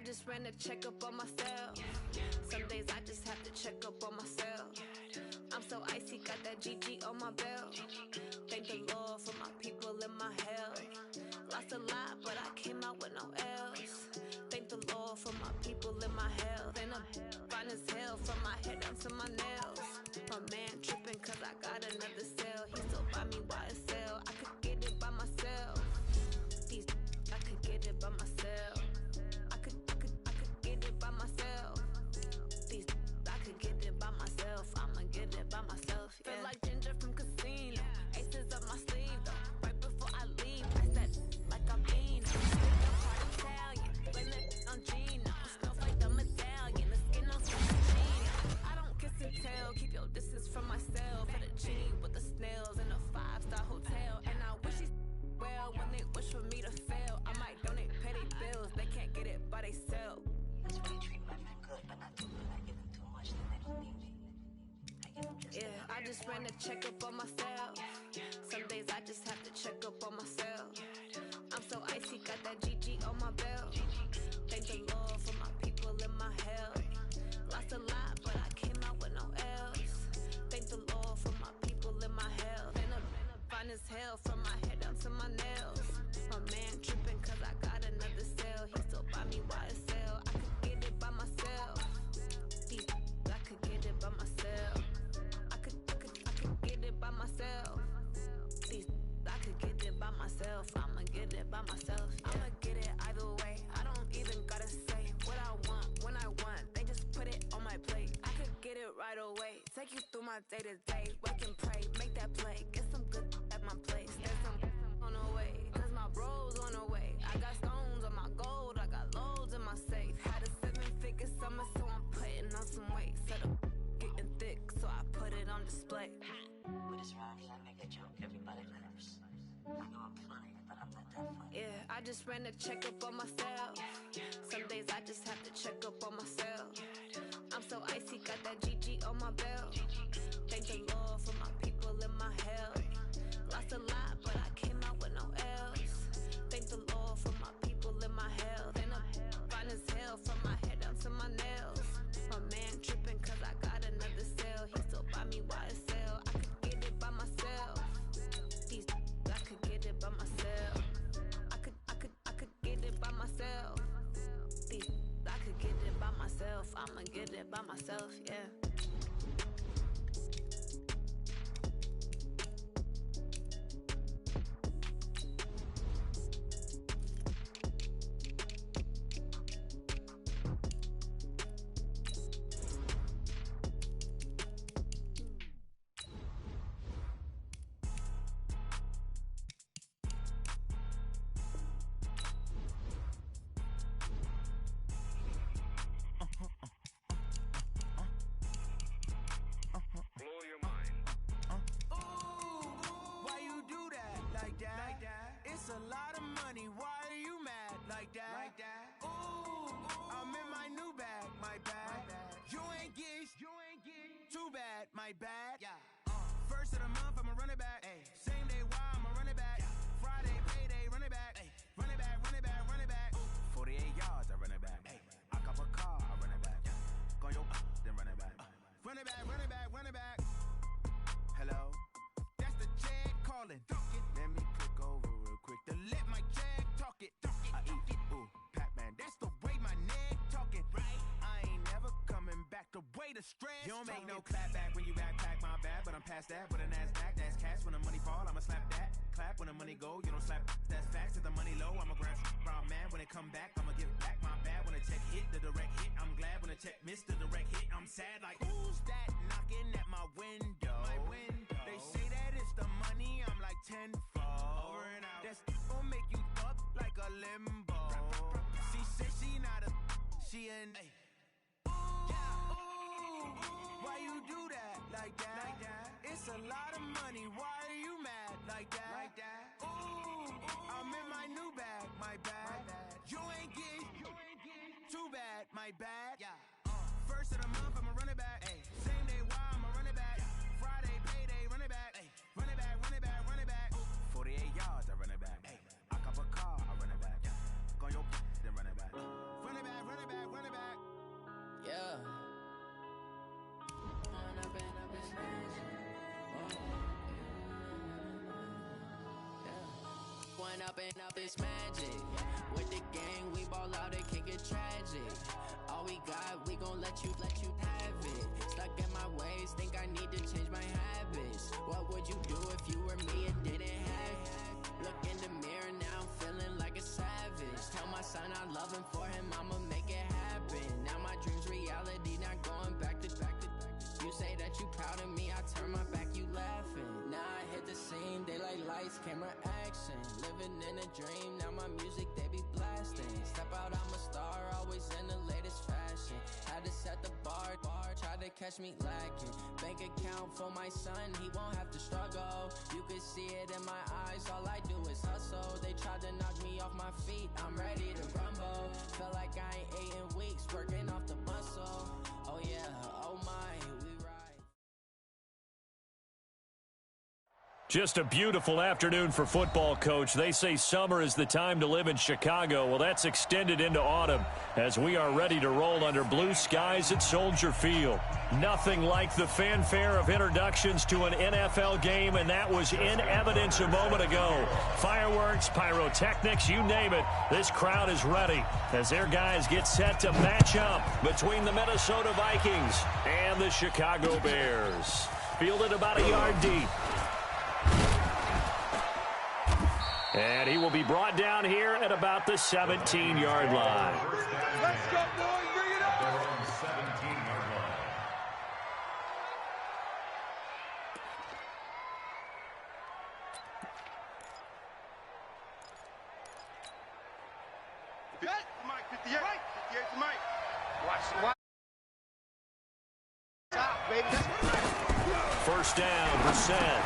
just ran a checkup on myself. Some days I just have to check up on myself. I'm so icy, got that GG on my belt. Thank the Lord for my people and my health. Lost a lot, but I came out with no L's. Thank the Lord for my people and my health. And I'm fine as hell from my head down to my nails. My man tripping cause I got another cell. He still buy me YSL. I could get it by myself. These I could get it by myself. I could get it by myself. These I could get it by myself. I'ma get it by myself. Yeah. Feel like Ginger from Casino. Aces up my sleeve though. Right before I leave, I said like I'm Nina. Part Italian, blame it on Gina. Smells like the medallion. The skin on Gina. I don't kiss and tell. Keep your distance from myself. Fettuccine with the snails in a 5-star hotel. And I wish he's well when they wish for me to fail. I might donate, pay their bills. They can't get it by they sell. That's why you treat my friend good, but not too good. I give them too much, then they don't need me. I give them just yeah, I just ran a checkup on myself. Some days I just have to check up on myself. I'm so icy, got that GG on my belt. Thank the Lord for my people and my health. Lost a lot, but I came out with no L's. Thank the Lord for my people and my health. And I'm fine as hell from my head down to my nails. My man tripping cause I got another cell. He still buy me YSL. I could get it by myself. I could get it by myself. I could get it by myself. I could get it by myself. I'ma get it by myself. Yeah. I'ma get it either way. I don't even gotta say what I want when I want. They just put it on my plate. I could get it right away. Take you through my day to day. Wake and pray, make that play. Get some good at my place. There's some on the way. Cause my bros on the way. I got stones on my gold. I got loads in my safe. Had a 7-figure summer, so I'm putting on some weight. Set up getting thick, so I put it on display. with this rhyme, I make a joke, everybody laughs. I know I'm funny, but I'm not that funny. Yeah, I just ran a checkup on myself. Some days I just have to check up on myself. I'm so icy, got that GG on my belt. Thank the Lord for my people and my health. Lost a lot, but I came out with no L's. Thank the Lord for my people and my health. And I'm fine as hell from my head down to my nails. My man tripping cause I got another cell. He still buy me YSL. I could get it by myself. I could get it by myself. I could get it by myself. I could get it by myself. I'ma get it by myself, yeah. It's a lot of money, why are you mad like that? Ooh, I'm in my new bag, my bad. You ain't get too bad, my bad. Yeah. First of the month, I'ma run it back. Ay. Same day, why I'ma run it back. Yeah. Friday, payday, run it back. Ay. Run it back, run it back, run it back. Ooh. 48 yards, I run it back. Ay. I cop a car, I run it back. Yeah. Go yo, then run it back. Run it back, run it back, run it back. Hello? That's the Jag calling. Let me click over real quick to let my Jag talk it. I eat it, ooh, Pac-Man. That's the way my neck talking. Right? I ain't never coming back the way the stress. You don't make no clap back when you backpack, my bad, but I'm past that. With a NASDAQ, that's cash. When the money fall, I'ma slap that. Clap when the money go, you don't slap. That's facts. If the money low, I'ma grab brown man. When it come back, I'ma give back my bad. When the check hit, the direct hit. I'm glad when the check missed the direct hit. I'm sad like, who's that knocking at my window? My window. They say that it's the money, I'm like tenfold. Over and out. That's gon' make you up like a limbo. She said she not a, she an. Ooh, why you do that like that? It's a lot of money, why are you mad like that? Ooh, I'm in my new bag, my bad. You ain't get too bad, my bad. Yeah. First of the month, I'ma run it back. Ay. Same day, why I'ma run it back. Friday, payday, run it back. Ay. Run it back, run it back, run it back. 48 yards, I run it back. Ay. I cop a car, I run it back. Go yo, then run it back. Run it back, run it up and up, it's magic. With the gang, we ball out, it can get tragic. All we got, we gon' let you have it. Stuck in my ways, think I need to change my habits. What would you do if you were me and didn't have it? Look in the mirror, now I'm feeling like a savage. Tell my son I love him, for him I'ma make it happen. Now my dream's reality, not going back to. You say that you proud of me, I turn my back, you laughing. Now I hit the scene, daylight lights, camera action. Living in a dream, now my music, they be blasting. Step out, I'm a star, always in the latest fashion. Had to set the bar, tried to catch me lacking. Bank account for my son, he won't have to struggle. You could see it in my eyes, all I do is hustle. They tried to knock me off my feet, I'm ready to rumble. Felt like I ain't ate in weeks, working off the muscle. Oh yeah, oh my, we ride. Just a beautiful afternoon for football, Coach. They say summer is the time to live in Chicago. Well, that's extended into autumn as we are ready to roll under blue skies at Soldier Field. Nothing like the fanfare of introductions to an NFL game, and that was in evidence a moment ago. Fireworks, pyrotechnics, you name it. This crowd is ready as their guys get set to match up between the Minnesota Vikings and the Chicago Bears. Fielded about a yard deep. And he will be brought down here at about the 17-yard line. Let's go, boys. Bring it on. 17-yard line. Mike, 58. 58 to Mike. Watch. Stop, baby. First down, Brissett.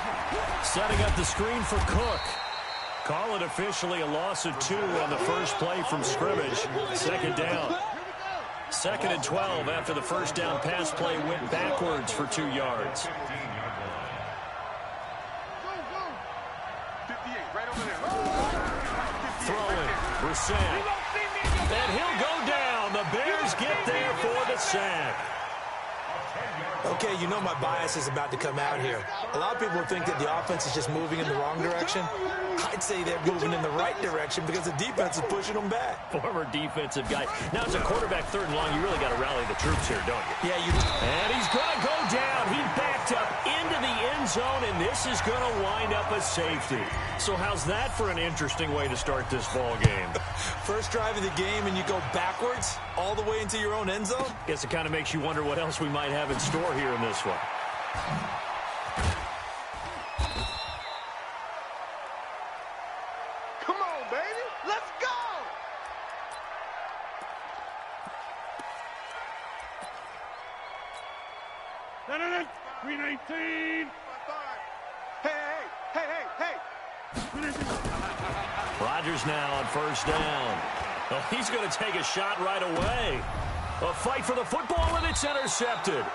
Setting up the screen for Cook. Call it officially a loss of 2 on the first play from scrimmage. Second down. 2nd and 12 after the first down pass play went backwards for 2 yards. 58, right over there. Throwing, Brissett. And he'll go down. The Bears get there for the sack. Okay, you know my bias is about to come out here. A lot of people think that the offense is just moving in the wrong direction. I'd say they're moving in the right direction because the defense is pushing them back. Former defensive guy. Now, as a quarterback 3rd and long, you really got to rally the troops here, don't you? Yeah, you. And he's going to go down. He backed up into the end zone, and this is going to wind up a safety. So how's that for an interesting way to start this ball game? First drive of the game, and you go backwards all the way into your own end zone? Guess it kind of makes you wonder what else we might have in store here in this one. Come on, baby. Let's go. No. 319. Hey. Rodgers now on first down. Oh, he's going to take a shot right away. A fight for the football, and it's intercepted.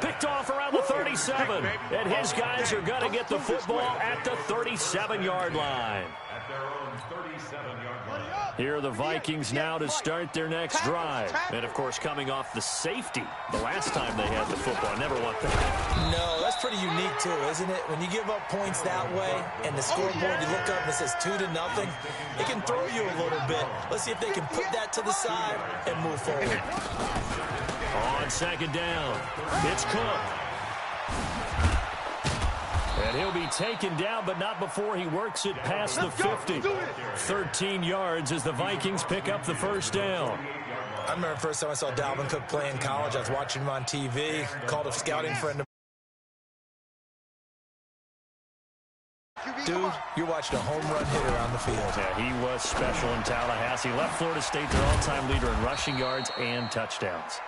Picked off around the 37. And his guys are going to get the football at the 37-yard line. At their own 37-yard line. Here are the Vikings now to start their next drive. And, of course, coming off the safety the last time they had the football. Never want that. No, that's pretty unique, too, isn't it? When you give up points that way and the scoreboard, you look up and it says 2-0, it can throw you a little bit. Let's see if they can put that to the side and move forward. On second down, it's Cook. And he'll be taken down, but not before he works it past the 50. 13 yards as the Vikings pick up the first down. I remember the first time I saw Dalvin Cook play in college. I was watching him on TV, called a scouting friend. Dude, you're watching a home run hitter on the field. Yeah, he was special in Tallahassee. Left Florida State their all-time leader in rushing yards and touchdowns.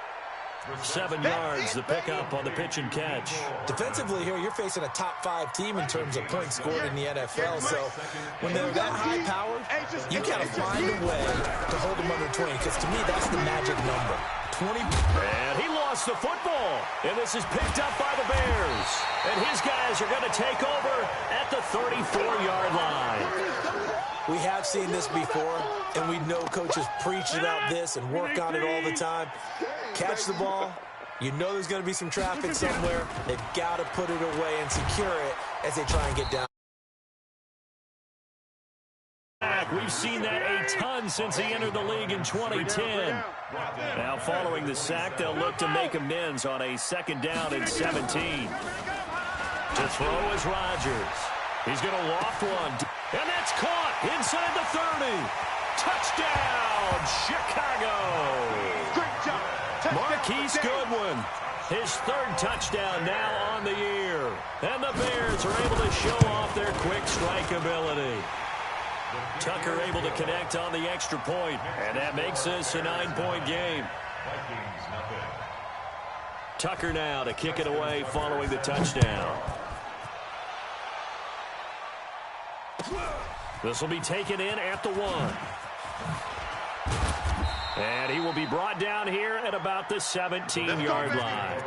7 yards, the pickup on the pitch and catch. Defensively here, you're facing a top-5 team in terms of points scored in the NFL. So when they're that high-powered, you got to find a way to hold them under 20, because to me, that's the magic number. 20. And he lost the football. And this is picked up by the Bears. And his guys are going to take over at the 34-yard line. We have seen this before, and we know coaches preach about this and work on it all the time. Catch the ball. You know there's going to be some traffic somewhere. They've got to put it away and secure it as they try and get down. We've seen that a ton since he entered the league in 2010. Now following the sack, they'll look to make amends on a 2nd down and 17. To throw is Rodgers. He's going to loft one. And that's caught inside the 30. Touchdown, Chicago. Great job. Marquise Goodwin. His 3rd touchdown now on the year. And the Bears are able to show off their quick strike ability. Tucker able to connect on the extra point, and that makes this a 9-point game. Tucker now to kick it away following the touchdown. This will be taken in at the 1. And he will be brought down here at about the 17-yard line.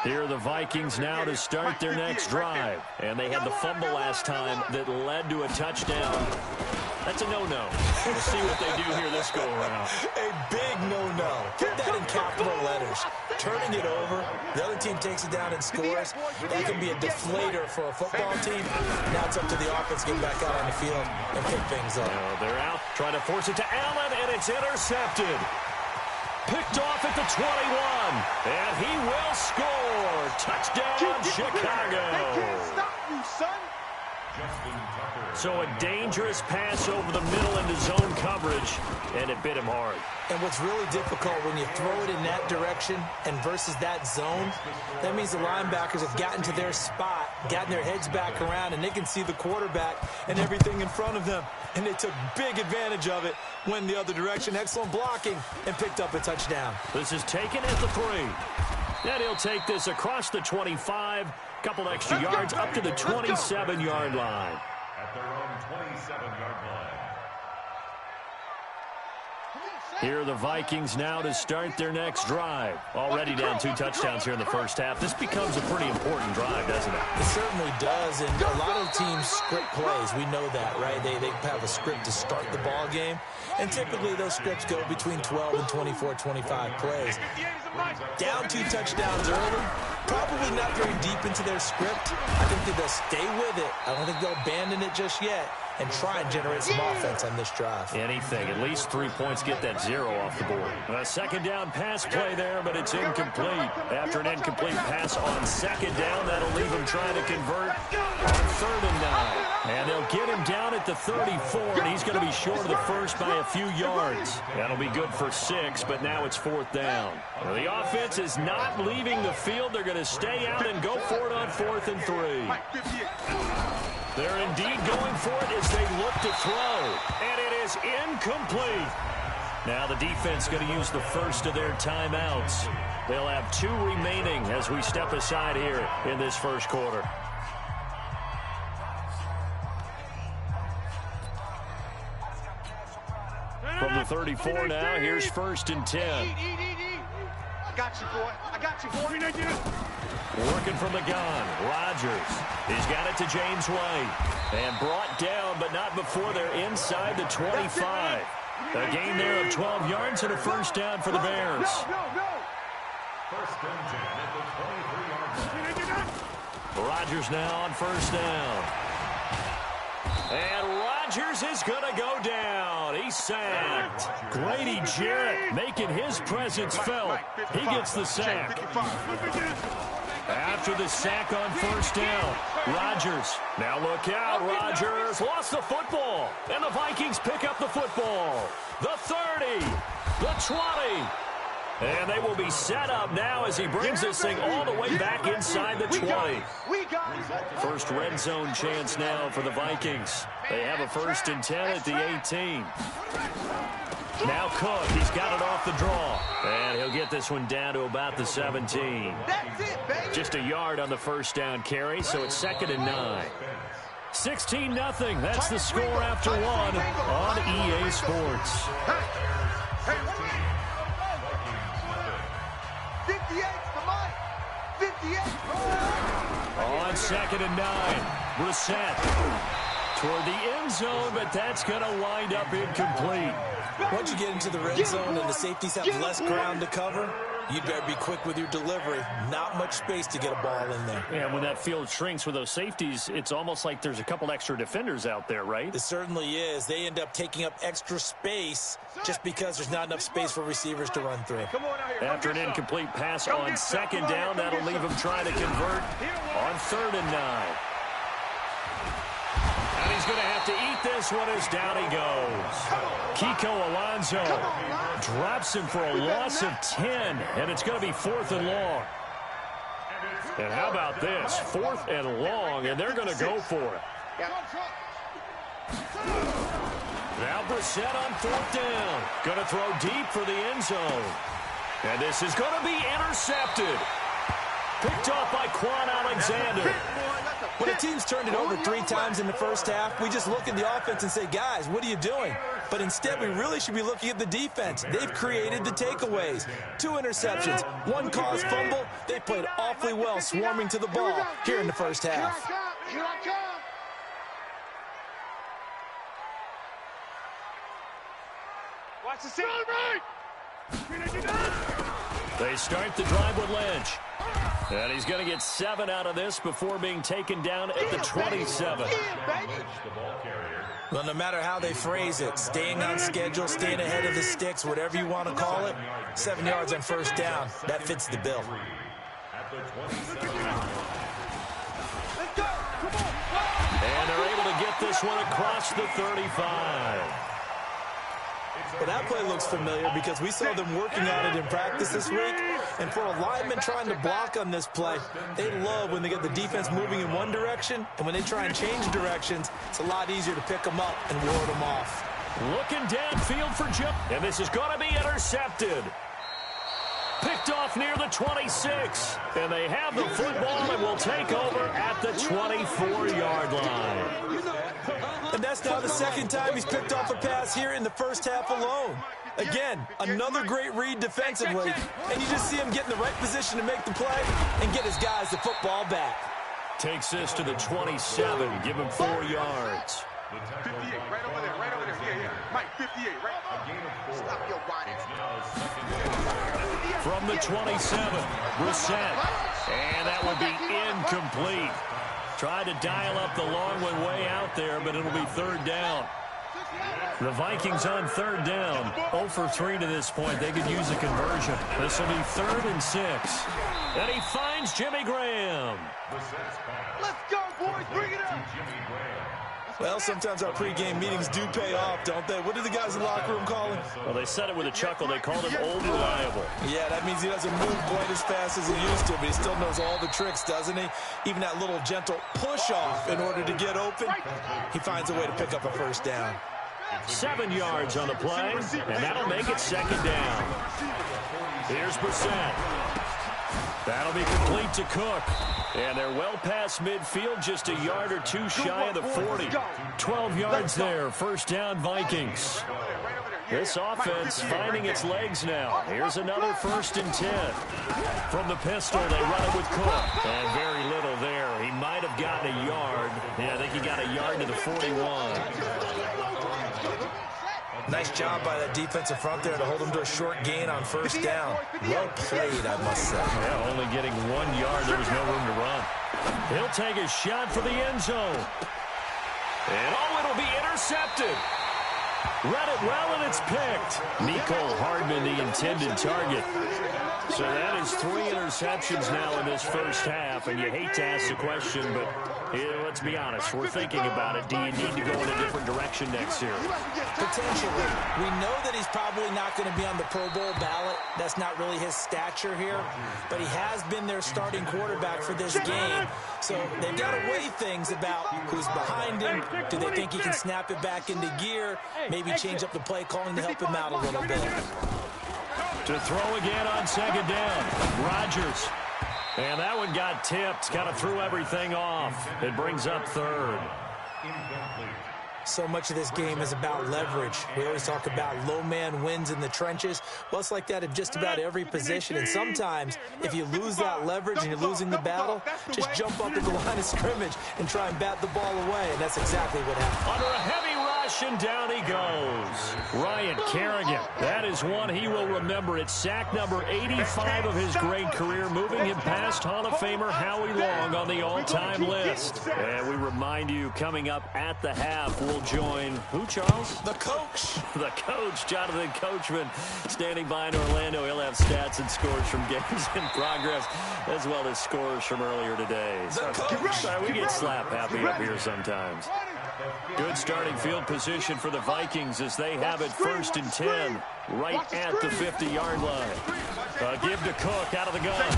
Here are the Vikings now to start their next drive. And they had the fumble last time that led to a touchdown. That's a no-no. We'll see what they do here this go-around. A big no-no. Put that in capital letters. Turning it over, the other team takes it down and scores. That can be a deflator for a football team. Now it's up to the offense to get back out on the field and pick things up. They're out, trying to force it to Allen, and it's intercepted. Picked off at the 21, and he will score. Touchdown, Chicago. They can't stop you, son. So a dangerous pass over the middle into zone coverage, and it bit him hard. And what's really difficult when you throw it in that direction and versus that zone, that means the linebackers have gotten to their spot, gotten their heads back around, and they can see the quarterback and everything in front of them. And they took big advantage of it, went the other direction, excellent blocking, and picked up a touchdown. This is taken at the 3. And he'll take this across the 25, couple extra yards up to the 27-yard line. At their own 27-yard line. Here are the Vikings now to start their next drive. Already down 2 touchdowns here in the first half. This becomes a pretty important drive, doesn't it? It certainly does, and a lot of teams script plays. We know that, right? They have a script to start the ball game, and typically those scripts go between 12 and 24, 25 plays. Down 2 touchdowns early, probably not very deep into their script. I think that they'll stay with it. I don't think they'll abandon it just yet and try and generate some offense on this drive. Anything, at least 3 points, get that 0 off the board. A 2nd down pass play there, but it's incomplete. After an incomplete pass on 2nd down, that'll leave him trying to convert on 3rd and 9. And they'll get him down at the 34, and he's going to be short of the first by a few yards. That'll be good for 6, but now it's 4th down. Well, the offense is not leaving the field. They're going to stay out and go for it on 4th and 3. They're indeed going for it as they look to throw. And it is incomplete. Now the defense going to use the first of their timeouts. They'll have 2 remaining as we step aside here in this first quarter. From the 34 now, here's 1st and 10. I got you, boy. I got you, boy. Working from the gun, Rodgers. He's got it to James White. And brought down, but not before they're inside the 25. A gain there of 12 yards and a 1st down for the Bears. First and 10 at the 23-yard line. Rodgers now on 1st down. And Rodgers is going to go down. He's sacked. Grady Jarrett making his presence felt. He gets the sack. After the sack on 1st down, Rodgers. Now look out, Rodgers lost the football. And the Vikings pick up the football. The 30, the 20. And they will be set up now as he brings this thing all the way back inside the 20. First red zone chance now for the Vikings. They have a 1st and 10 at the 18. Now Cook, he's got it off the draw. And he'll get this one down to about the 17. Just a yard on the 1st down carry, so it's 2nd and 9. 16-0, that's the score after 1 on EA Sports. 58 for Mike. 58. On 2nd and 9, Brissett toward the end zone, but that's going to wind up incomplete. Once you get into the red zone and the safeties have less ground to cover, You'd better be quick with your delivery. Not much space to get a ball in there. Yeah, when that field shrinks with those safeties, it's almost like there's a couple extra defenders out there, right? It certainly is. They end up taking up extra space just because there's not enough space for receivers to run through. After an incomplete pass on second down, that'll leave him trying to convert on 3rd and 9. And he's going to have to eat this one as down he goes. Kiko Alonso drops him for a loss of 10, and it's going to be 4th and long. And how about this? 4th and long, and they're going to go for it. Now Brissett on 4th down. Going to throw deep for the end zone. And this is going to be intercepted. Picked off by Quan Alexander. When a team's turned it over 3 times in the first half, we just look at the offense and say, guys, what are you doing? But instead, we really should be looking at the defense. They've created the takeaways. 2 interceptions, 1 caused fumble. They played awfully well swarming to the ball here in the first half. Watch the center. They start the drive with Lynch. And he's going to get 7 out of this before being taken down at the 27. Well, no matter how they phrase it, staying on schedule, staying ahead of the sticks, whatever you want to call it, 7 yards on 1st down, that fits the bill. And they're able to get this one across the 35. Well, that play looks familiar because we saw them working on it in practice this week. And for a lineman trying to block on this play, they love when they get the defense moving in one direction. And when they try and change directions, it's a lot easier to pick them up and ward them off. Looking downfield for Jim. And this is going to be intercepted. Picked off near the 26. And they have the football and will take over at the 24-yard line. And that's now the 2nd time he's picked off a pass here in the first half alone. Again, another great read defensively, and you just see him get in the right position to make the play and get his guys the football back. Takes this to the 27, give him 4 yards. 58, right over there, yeah. Mike, 58, right? Stop your body. From the 27, Brissett, and that will be incomplete. Tried to dial up the long one way out there, but it'll be 3rd down. The Vikings on 3rd down, 0 for 3 to this point. They could use a conversion. This will be 3rd and 6. And he finds Jimmy Graham. Let's go, boys, bring it up. Well, sometimes our pregame meetings do pay off, don't they? What do the guys in the locker room call him? Well, they said it with a chuckle. They called him Old Reliable. Yeah, that means he doesn't move quite as fast as he used to, but he still knows all the tricks, doesn't he? Even that little gentle push-off in order to get open, he finds a way to pick up a 1st down. 7 yards on the play, and that'll make it 2nd down. Here's Brissett. That'll be complete to Cook. And they're well past midfield, just a yard or 2 shy of the 40. 12 yards there, 1st down Vikings. This offense finding its legs now. Here's another 1st and 10. From the pistol, they run it with Cook. And very little there. He might have gotten a yard. Yeah, I think he got a yard to the 41. Nice job by that defensive front there to hold him to a short gain on 1st down. Well played, I must say. Yeah, only getting 1 yard. There was no room to run. He'll take a shot for the end zone. And it'll be intercepted. Read it well, and it's picked. Mecole Hardman, the intended target. So that is 3 interceptions now in this first half, and you hate to ask the question, but let's be honest. We're thinking about it. Do you need to go in a different direction next year? Potentially. We know that he's probably not going to be on the Pro Bowl ballot. That's not really his stature here, but he has been their starting quarterback for this game. So they've got to weigh things about who's behind him. Do they think he can snap it back into gear? Maybe change up the play calling to help him out a little bit. To throw again on 2nd down. Rodgers. And that one got tipped. Kind of threw everything off. It brings up 3rd. So much of this game is about leverage. We always talk about low man wins in the trenches. Well, it's like that in just about every position. And sometimes, if you lose that leverage and you're losing the battle, just jump up to the line of scrimmage and try and bat the ball away. And that's exactly what happened. Under a heavy rush. rush, and down he goes. Ryan Kerrigan, that is one he will remember. It's sack number 85 of his great career, moving him past Hall of Famer Howie Long on the all-time list. And we remind you, coming up at the half, we'll join who, Charles? The coach. The coach, Jonathan Coachman, standing by in Orlando. He'll have stats and scores from games in progress, as well as scores from earlier today. So, we get slap happy up here sometimes. Good starting field position for the Vikings as they have it 1st and 10, right at the 50-yard line. Give to Cook out of the gun.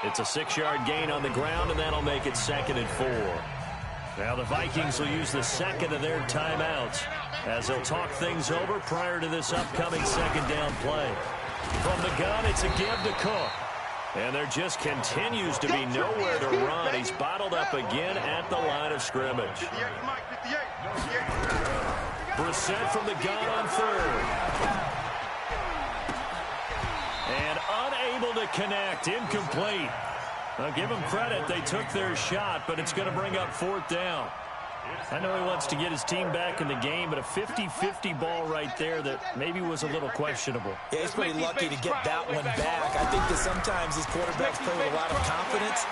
It's a 6-yard gain on the ground, and that'll make it 2nd and 4. Now the Vikings will use the second of their timeouts as they'll talk things over prior to this upcoming 2nd down play. From the gun, it's a give to Cook. And there just continues to be nowhere to run. He's bottled up again at the line of scrimmage. Brissett from the gun on 3rd. And unable to connect. Incomplete. I'll give them credit. They took their shot, but it's going to bring up 4th down. I know he wants to get his team back in the game, but a 50-50 ball right there that maybe was a little questionable. Yeah, he's pretty lucky to get that one back. I think that sometimes his quarterbacks play with a lot of confidence.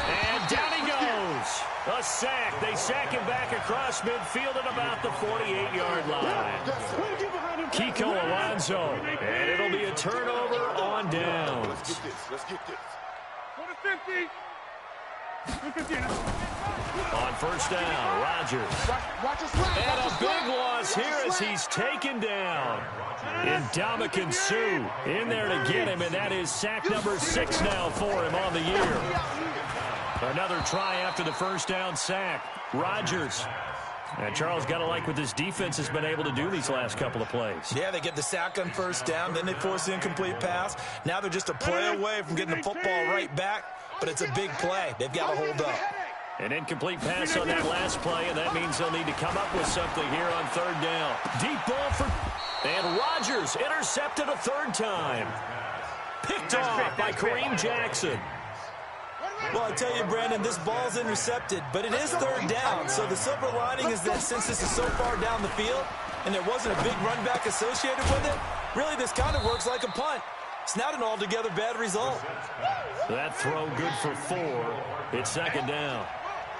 And down he goes. A sack. They sack him back across midfield at about the 48-yard line. Kiko Alonso. And it'll be a turnover on downs. Let's get this. 50. On 1st down, Ragejuice. And a big loss here as he's taken down. Ndamukong Suh in there to get him, and that is sack number 6 now for him on the year. Another try after the 1st down sack. Rodgers. And Charles, got to like what this defense has been able to do these last couple of plays. Yeah, they get the sack on 1st down, then they force the incomplete pass. Now they're just a play away from getting the football right back, but it's a big play. They've got to hold up. An incomplete pass on that last play, and that means they'll need to come up with something here on 3rd down. Deep ball for... And Rodgers intercepted a 3rd time. Picked off by Kareem Jackson. Well, I tell you, Brandon, this ball's intercepted, but it is 3rd down. So the silver lining is that since this is so far down the field and there wasn't a big run back associated with it, really this kind of works like a punt. It's not an altogether bad result. That throw good for 4. It's 2nd down.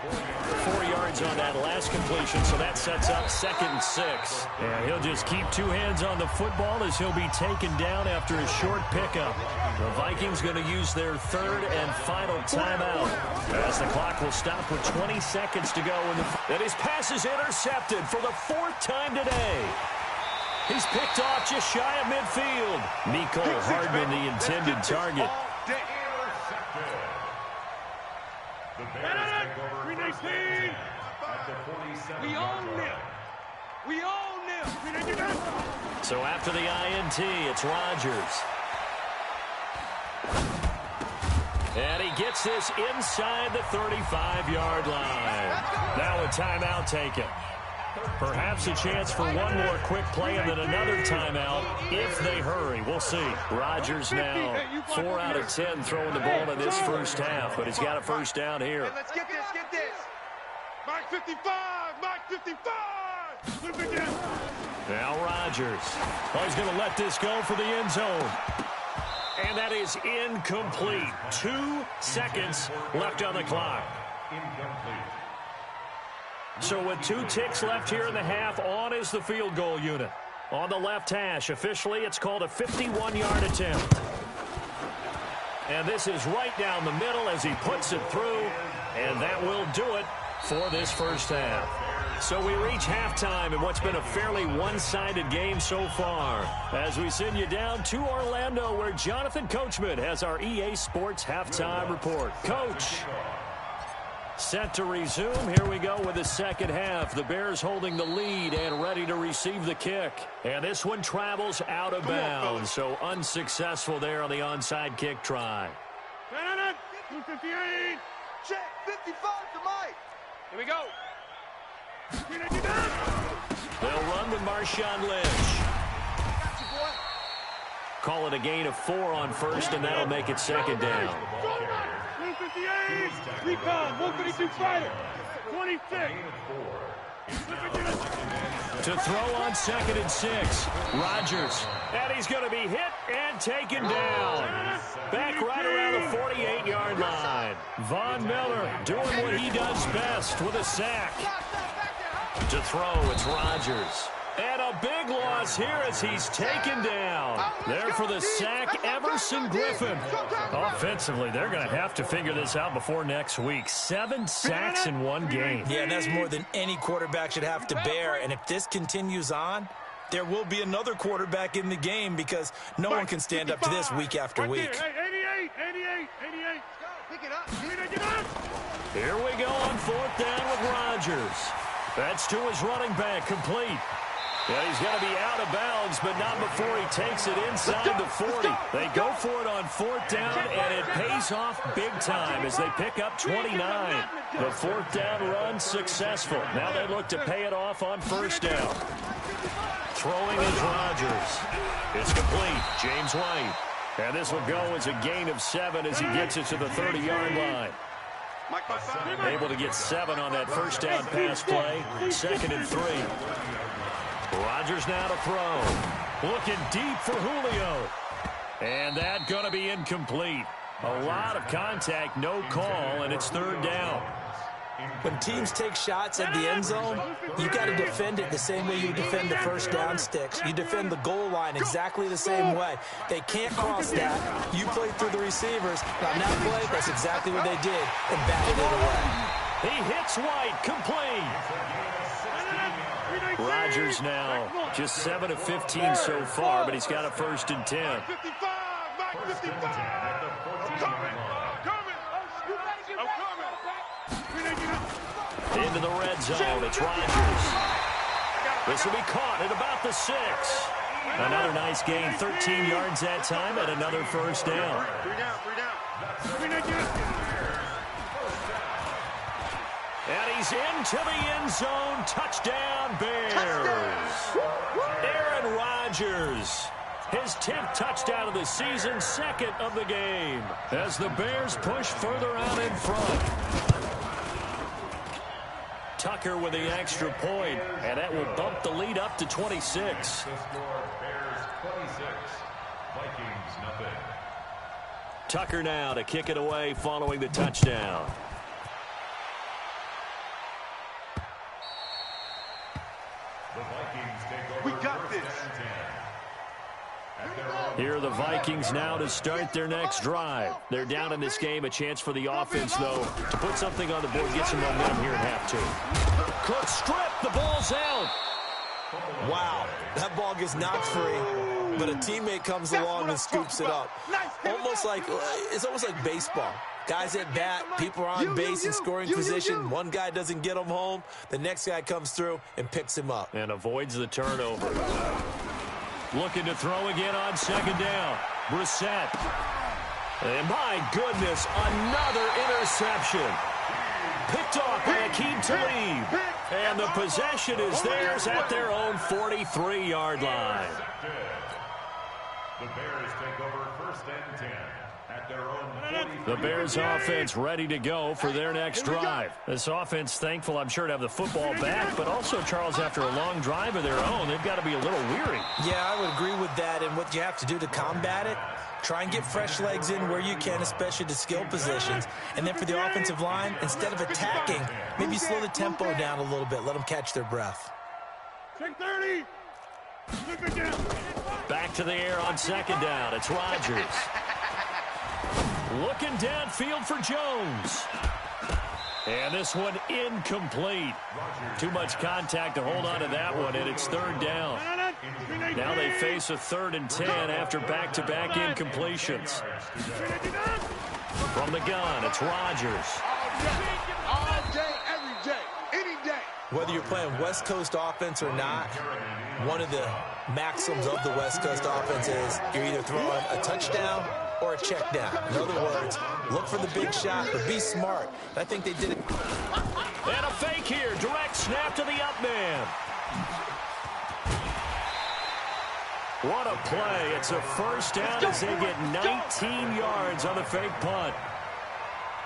4 yards on that last completion, so that sets up 2nd and 6. And he'll just keep 2 hands on the football as he'll be taken down after a short pickup. The Vikings going to use their 3rd and final timeout as the clock will stop with 20 seconds to go. And his pass is intercepted for the 4th time today. He's picked off just shy of midfield. Mecole Hardman, the intended target. The Bears take over 319. At the 47. We own them. We own them. So after the INT, it's Rodgers. And he gets this inside the 35-yard line. Now a timeout taken. Perhaps a chance for one more quick play and then another timeout if they hurry. We'll see. Rodgers now 4 out of 10 throwing the ball in this 1st half, but he's got a 1st down here. Let's get this. Mark 55. Now Rodgers. Oh, he's going to let this go for the end zone. And that is incomplete. 2 seconds left on the clock. Incomplete. So with 2 ticks left here in the half, on is the field goal unit. On the left hash, officially it's called a 51-yard attempt. And this is right down the middle as he puts it through, and that will do it for this 1st half. So we reach halftime in what's been a fairly one-sided game so far as we send you down to Orlando where Jonathan Coachman has our EA Sports halftime report. Coach. Set to resume. Here we go with the 2nd half. The Bears holding the lead and ready to receive the kick. And this one travels out of bounds, so unsuccessful there on the onside kick try. 258. Check 55 to Mike. Here we go. They'll run with Marshawn Lynch. Call it a gain of 4 on 1st, and that'll make it 2nd down. 258. Recon. 152 fighter. 26. To throw on 2nd and 6. Rodgers. And he's going to be hit and taken down. Back right around the 48-yard line. Von Miller doing what he does best with a sack. To throw, it's Rodgers. And a big loss here as he's taken down. There for the sack, Everson Griffin. Offensively, they're going to have to figure this out before next week. 7 sacks in one game. Yeah, and that's more than any quarterback should have to bear. And if this continues on, there will be another quarterback in the game because no one can stand up to this week after week. 88. Pick it up. Here we go on 4th down with Rodgers. That's to his running back, complete. Yeah, he's going to be out of bounds, but not before he takes it inside the 40. They go for it on 4th down, and it pays off big time as they pick up 29. The 4th down run successful. Now they look to pay it off on 1st down. Throwing is Rodgers. It's complete. James White. And this will go as a gain of 7 as he gets it to the 30-yard line. Able to get 7 on that 1st down pass play. 2nd and 3. Rodgers now to throw. Looking deep for Julio. And that going to be incomplete. A lot of contact, no call, and it's 3rd down. When teams take shots at the end zone, you got to defend it the same way you defend the 1st down sticks. You defend the goal line exactly the same way. They can't cross that. You play through the receivers. On that play, that's exactly what they did and batted it away. He hits White, complete. Rodgers now just 7 of 15 so far, but he's got a 1st and 10. 55. Into the red zone, it's Rodgers. This will be caught at about the 6. Another nice gain, 13 yards that time, and another 1st down. 3 down. And he's into the end zone. Touchdown, Bears. Aaron Rodgers. His 10th touchdown of the season, 2nd of the game. As the Bears push further out in front. Tucker with the extra point, and that will bump the lead up to 26. Tucker now to kick it away following the touchdown. We got this. Here are the Vikings now to start their next drive. They're down in this game. A chance for the offense, though, to put something on the board, get some momentum here at half 2. Cook strip. The ball's out. Wow, that ball gets knocked free, but a teammate comes along and scoops it up. It's almost like baseball. Guys at bat, people are on base in scoring position. One guy doesn't get him home. The next guy comes through and picks him up. And avoids the turnover. Looking to throw again on 2nd down. Brissett. And my goodness, another interception. Picked off by Akeem Talib. And the possession is theirs at their own 43-yard line. The Bears take over 1st and 10 at their own 43. The Bears offense ready to go for their next drive. This offense thankful, I'm sure, to have the football back, but also, Charles, after a long drive of their own, they've got to be a little weary. Yeah, I would agree with that, and what you have to do to combat it, try and get fresh legs in where you can, especially to skill positions. And then for the offensive line, instead of attacking, maybe slow the tempo down a little bit. Let them catch their breath. Check 30. Back to the air on 2nd down. It's Rodgers. Looking downfield for Jones. And this one incomplete. Too much contact to hold on to that one, and it's 3rd down. Now they face a 3rd and 10 after back-to-back incompletions. From the gun, it's Rodgers. All day, every day, any day. Whether you're playing West Coast offense or not, one of the maxims of the West Coast offense is you're either throwing a touchdown or a check down. In other words, look for the big shot, but be smart. I think they did it. And a fake here. Direct snap to the up man. What a play. It's a 1st down as they get 19 yards on the fake punt.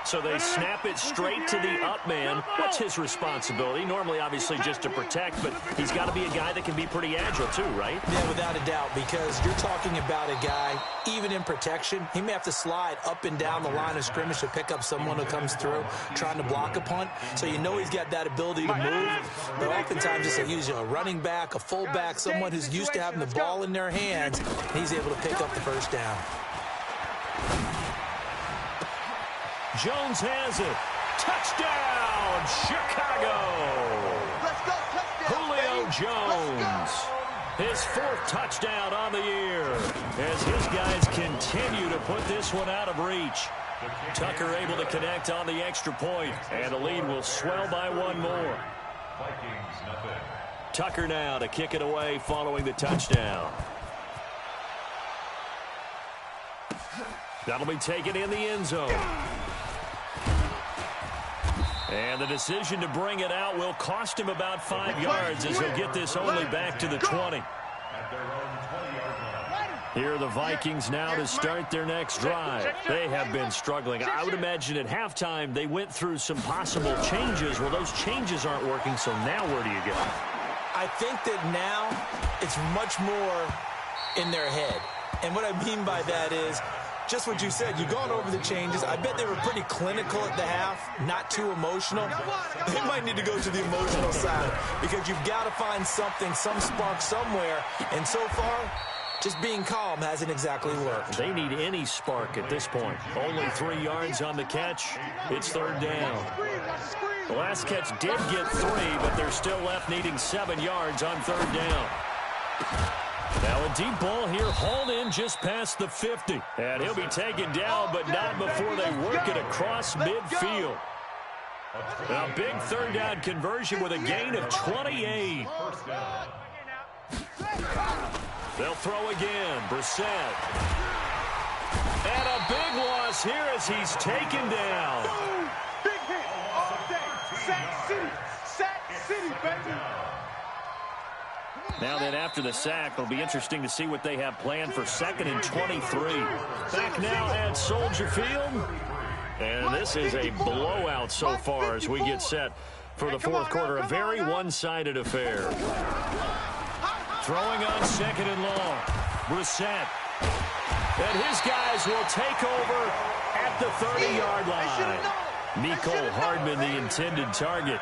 So they snap it straight to the up man. What's his responsibility? Normally, obviously, just to protect, but he's got to be a guy that can be pretty agile too, right? Yeah, without a doubt, because you're talking about a guy, even in protection, he may have to slide up and down the line of scrimmage to pick up someone who comes through trying to block a punt. So you know he's got that ability to move, but oftentimes it's a running back, a fullback, someone who's used to having the ball in their hands, and he's able to pick up the first down. Jones has it. Touchdown, Chicago. Let's go, touchdown, Julio baby. Jones. His 4th touchdown on the year as his guys continue to put this one out of reach. Tucker able to connect on the extra point, and the lead will swell by one more. Tucker now to kick it away following the touchdown. That'll be taken in the end zone. And the decision to bring it out will cost him about 5 yards as he'll get this only back to the 20. Here are the Vikings now to start their next drive. They have been struggling. I would imagine at halftime they went through some possible changes. Well, those changes aren't working, so now where do you go? I think that now it's much more in their head. And what I mean by that is, just what you said, you've gone over the changes. I bet they were pretty clinical at the half, not too emotional. They might need to go to the emotional side because you've got to find something, some spark somewhere. And so far, just being calm hasn't exactly worked. They need any spark at this point. Only 3 yards on the catch. It's 3rd down. The last catch did get 3, but they're still left needing 7 yards on 3rd down. Now a deep ball here, hauled in just past the 50. And he'll be taken down, but not before they work it across midfield. A big 3rd down conversion with a gain of 28. They'll throw again. Brissett. And a big loss here as he's taken down. Big hit all day. Sack City. Sack City, baby. Now then, after the sack, it'll be interesting to see what they have planned for 2nd and 23. Back now at Soldier Field. And this is a blowout so far as we get set for the 4th quarter. A very one-sided affair. Throwing on 2nd and long. Brissett. And his guys will take over at the 30-yard line. Mecole Hardman, the intended target.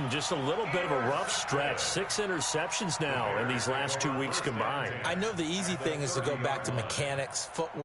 Just a little bit of a rough stretch. 6 interceptions now in these last 2 weeks combined. I know the easy thing is to go back to mechanics, footwork.